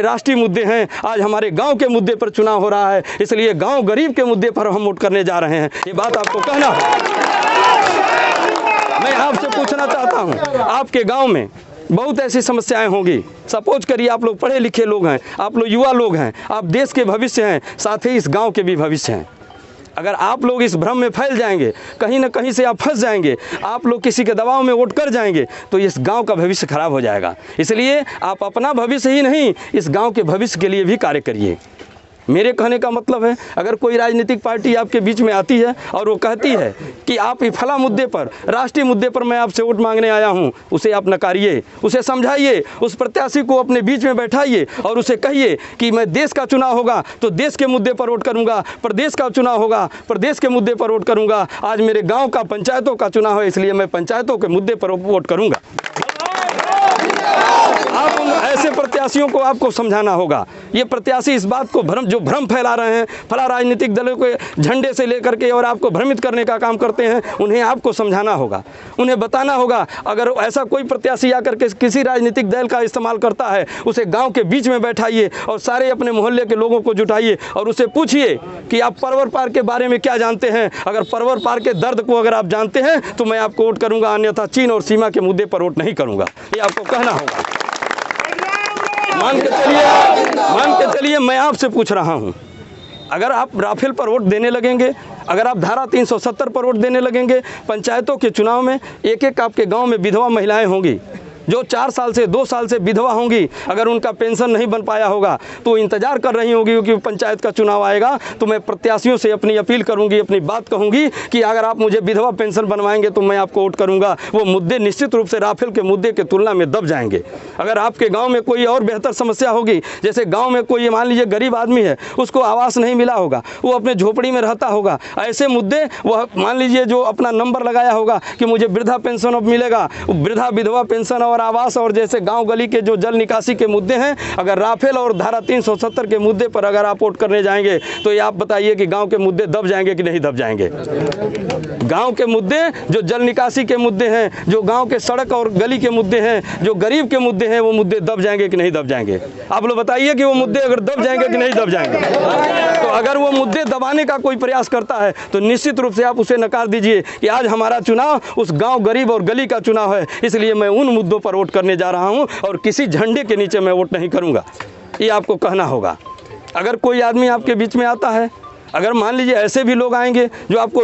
राष्ट्रीय मुद्दे हैं, आज हमारे गांव के मुद्दे पर चुनाव हो रहा है, इसलिए गांव गरीब के मुद्दे पर हम वोट करने जा रहे हैं। ये बात आपको कहना है। मैं आपसे पूछना चाहता हूं, आपके गांव में बहुत ऐसी समस्याएं होंगी। सपोज करिए आप लोग पढ़े लिखे लोग हैं, आप लोग युवा लोग हैं, आप देश के भविष्य हैं, साथ ही इस गांव के भी भविष्य हैं। अगर आप लोग इस भ्रम में फैल जाएंगे, कहीं ना कहीं से आप फंस जाएंगे, आप लोग किसी के दबाव में वोट कर जाएंगे, तो इस गांव का भविष्य खराब हो जाएगा। इसलिए आप अपना भविष्य ही नहीं, इस गांव के भविष्य के लिए भी कार्य करिए। मेरे कहने का मतलब है, अगर कोई राजनीतिक पार्टी आपके बीच में आती है और वो कहती है कि आप फला मुद्दे पर, राष्ट्रीय मुद्दे पर मैं आपसे वोट मांगने आया हूं, उसे आप नकारिए, उसे समझाइए, उस प्रत्याशी को अपने बीच में बैठाइए और उसे कहिए कि मैं देश का चुनाव होगा तो देश के मुद्दे पर वोट करूंगा, प्रदेश का चुनाव होगा प्रदेश के मुद्दे पर वोट करूंगा। आज मेरे गाँव का पंचायतों का चुनाव है, इसलिए मैं पंचायतों के मुद्दे पर वोट करूंगा। आप ऐसे प्रत्याशियों को आपको समझाना होगा। ये प्रत्याशी इस बात को भ्रम फैला रहे हैं, फला राजनीतिक दलों के झंडे से लेकर के और आपको भ्रमित करने का काम करते हैं, उन्हें आपको समझाना होगा, उन्हें बताना होगा। अगर ऐसा कोई प्रत्याशी आकर के किसी राजनीतिक दल का इस्तेमाल करता है, उसे गांव के बीच में बैठाइए और सारे अपने मोहल्ले के लोगों को जुटाइए और उसे पूछिए कि आप परवर पार्क के बारे में क्या जानते हैं। अगर परवर पार्क के दर्द को अगर आप जानते हैं तो मैं आपको वोट करूंगा, अन्यथा चीन और सीमा के मुद्दे पर वोट नहीं करूंगा। ये आपको कहना होगा। मान के चलिए मैं आपसे पूछ रहा हूं, अगर आप राफेल पर वोट देने लगेंगे, अगर आप धारा 370 पर वोट देने लगेंगे, पंचायतों के चुनाव में एक एक आपके गांव में विधवा महिलाएं होंगी जो 4 साल से 2 साल से विधवा होंगी। अगर उनका पेंशन नहीं बन पाया होगा तो इंतजार कर रही होगी कि पंचायत का चुनाव आएगा तो मैं प्रत्याशियों से अपनी अपील करूंगी, अपनी बात कहूंगी कि अगर आप मुझे विधवा पेंशन बनवाएंगे तो मैं आपको वोट करूंगा। वो मुद्दे निश्चित रूप से राफेल के मुद्दे की तुलना में दब जाएंगे। अगर आपके गाँव में कोई और बेहतर समस्या होगी, जैसे गाँव में कोई मान लीजिए गरीब आदमी है, उसको आवास नहीं मिला होगा, वो अपने झोपड़ी में रहता होगा, ऐसे मुद्दे वह मान लीजिए जो अपना नंबर लगाया होगा कि मुझे वृद्धा पेंशन अब मिलेगा, वृद्धा विधवा पेंशन और आवास और जैसे गांव गली के जो जल निकासी के मुद्दे हैं, अगर राफेल और धारा 370 के मुद्दे पर अगर आप वोट करने जाएंगे तो ये आप बताइए कि गांव के मुद्दे दब जाएंगे कि नहीं दब जाएंगे। गांव के मुद्दे जो जल निकासी के मुद्दे हैं, जो गांव के सड़क और गली के मुद्दे हैं, जो गरीब के मुद्दे हैं, वो मुद्दे दब जाएंगे कि नहीं दब जाएंगे। आप लोग बताइए कि वो मुद्दे अगर दब जाएंगे कि नहीं दब जाएंगे। तो अगर वो मुद्दे दबाने का कोई प्रयास करता है तो निश्चित रूप से आप उसे नकार दीजिए कि आज हमारा चुनाव उस गांव गरीब और गली का चुनाव है, इसलिए मैं उन मुद्दों पर वोट करने जा रहा हूं और किसी झंडे के नीचे मैं वोट नहीं करूंगा। ये आपको कहना होगा। अगर कोई आदमी आपके बीच में आता है, अगर मान लीजिए ऐसे भी लोग आएंगे जो आपको